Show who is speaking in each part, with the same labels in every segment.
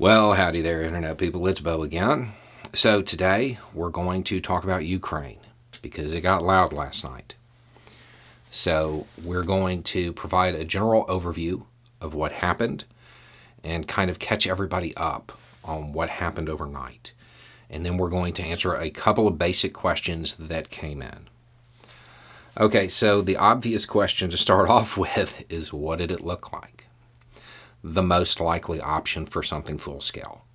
Speaker 1: Well, howdy there, Internet people. It's Bo again. So today we're going to talk about Ukraine because it got loud last night. So we're going to provide a general overview of what happened and kind of catch everybody up on what happened overnight. And then we're going to answer a couple of basic questions that came in. Okay, so the obvious question to start off with is, what did it look like? The most likely option for something full scale.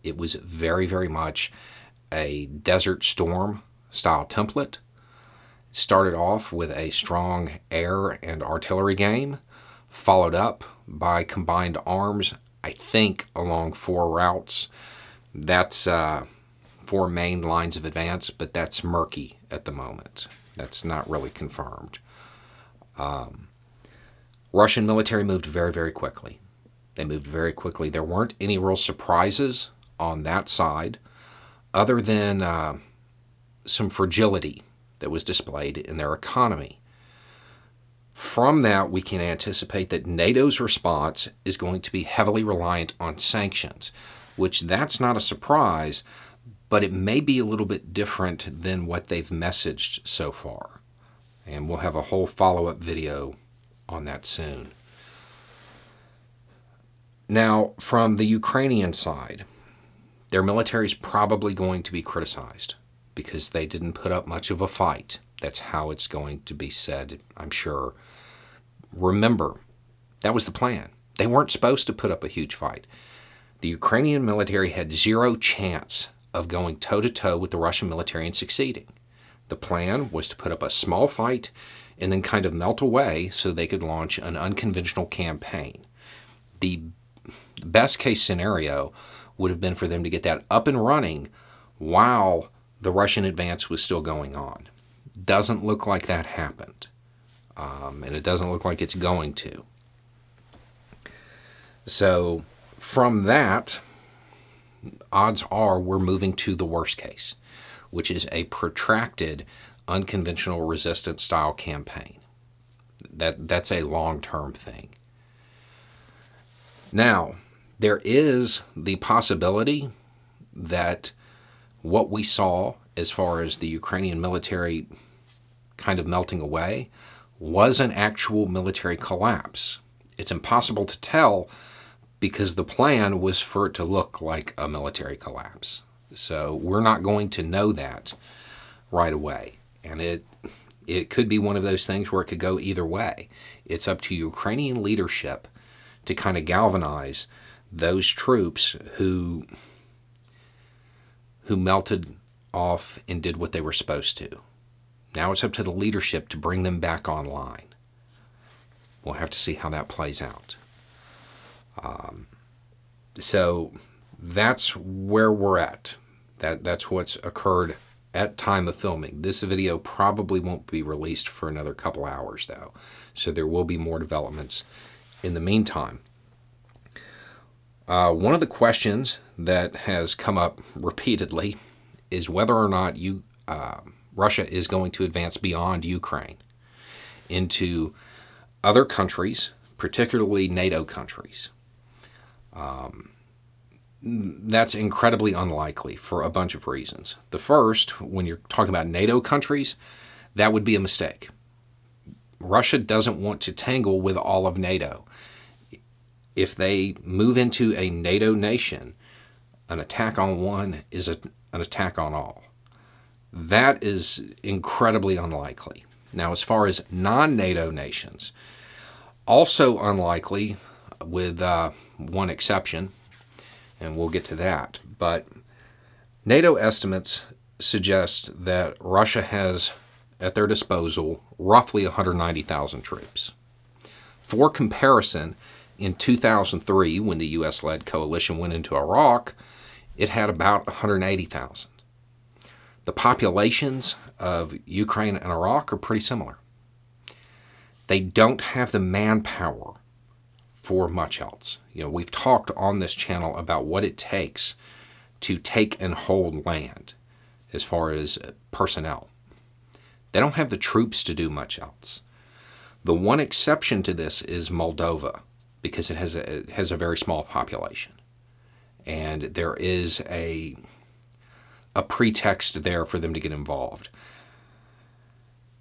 Speaker 1: It was very, very much a Desert Storm style template. It started off with a strong air and artillery game, followed up by combined arms, I think along 4 routes. That's 4 main lines of advance, but that's murky at the moment. That's not really confirmed. Russian military moved very, very quickly. They moved very quickly. There weren't any real surprises on that side other than some fragility that was displayed in their economy. From that, we can anticipate that NATO's response is going to be heavily reliant on sanctions, which that's not a surprise, but it may be a little bit different than what they've messaged so far. And we'll have a whole follow-up video on that soon. Now, from the Ukrainian side, their military is probably going to be criticized because they didn't put up much of a fight. That's how it's going to be said, I'm sure. Remember, that was the plan. They weren't supposed to put up a huge fight. The Ukrainian military had zero chance of going toe-to-toe with the Russian military and succeeding. The plan was to put up a small fight and then kind of melt away so they could launch an unconventional campaign. The best case scenario would have been for them to get that up and running while the Russian advance was still going on. Doesn't look like that happened. And it doesn't look like it's going to. So from that, odds are we're moving to the worst case, which is a protracted unconventional resistance style campaign. That's a long-term thing. Now, there is the possibility that what we saw as far as the Ukrainian military kind of melting away was an actual military collapse. It's impossible to tell because the plan was for it to look like a military collapse. So we're not going to know that right away. And it could be one of those things where it could go either way. It's up to Ukrainian leadership to kind of galvanize those troops who melted off and did what they were supposed to. Now it's up to the leadership to bring them back online. We'll have to see how that plays out. So that's where we're at. That's what's occurred at time of filming. This video probably won't be released for another couple hours, though. So there will be more developments in the meantime. One of the questions that has come up repeatedly is whether or not Russia is going to advance beyond Ukraine into other countries, particularly NATO countries. That's incredibly unlikely for a bunch of reasons. The first, when you're talking about NATO countries, that would be a mistake. Russia doesn't want to tangle with all of NATO. If they move into a NATO nation, an attack on one is an attack on all. That is incredibly unlikely. Now, as far as non-NATO nations, also unlikely with one exception, and we'll get to that. But NATO estimates suggest that Russia has at their disposal roughly 190,000 troops. For comparison, in 2003, when the U.S.-led coalition went into Iraq, it had about 180,000. The populations of Ukraine and Iraq are pretty similar. They don't have the manpower for much else. We've talked on this channel about what it takes to take and hold land as far as personnel. They don't have the troops to do much else. The one exception to this is Moldova, because it has a very small population. and there is a pretext there for them to get involved.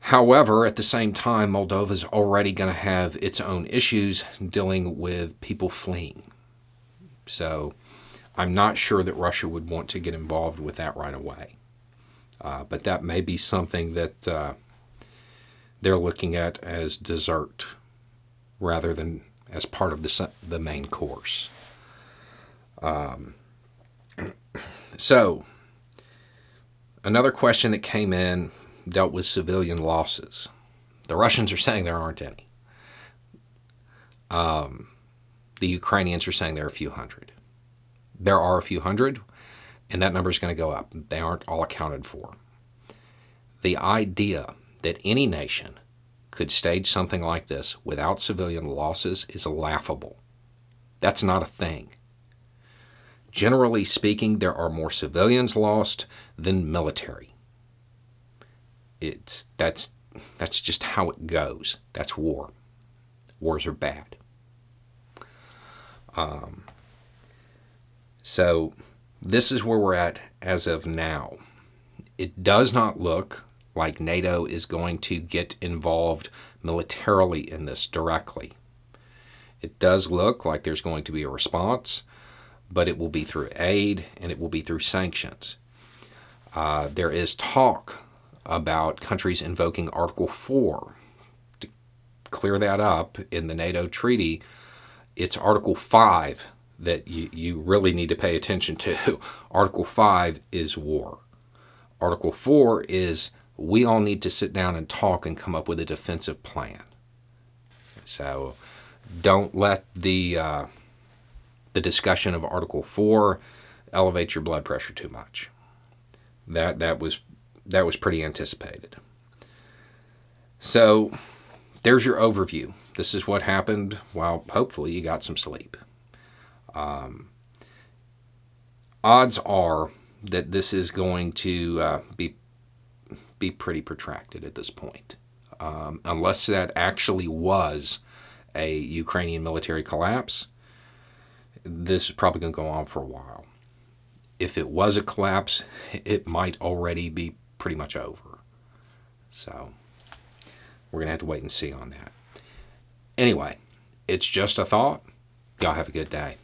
Speaker 1: However, at the same time, Moldova's already going to have its own issues dealing with people fleeing. So I'm not sure that Russia would want to get involved with that right away. But that may be something that they're looking at as dessert rather than as part of the main course. So another question that came in dealt with civilian losses. The Russians are saying there aren't any. The Ukrainians are saying there are a few hundred. There are a few hundred, and that number is going to go up. They aren't all accounted for. The idea that any nation could stage something like this without civilian losses is laughable. That's not a thing. Generally speaking, there are more civilians lost than military. That's just how it goes. That's war. Wars are bad. So this is where we're at as of now. It does not look like NATO is going to get involved militarily in this directly. It does look like there's going to be a response, but it will be through aid and it will be through sanctions. There is talk about countries invoking Article 4. To clear that up, in the NATO treaty, it's Article 5 that you really need to pay attention to. Article 5 is war. Article 4 is we all need to sit down and talk and come up with a defensive plan. So don't let the discussion of Article 4 elevate your blood pressure too much. That was pretty anticipated. So there's your overview. This is what happened while hopefully you got some sleep. Odds are that this is going to be pretty protracted at this point. Unless that actually was a Ukrainian military collapse, this is probably going to go on for a while. If it was a collapse, it might already be pretty much over. So we're going to have to wait and see on that. Anyway, it's just a thought. Y'all have a good day.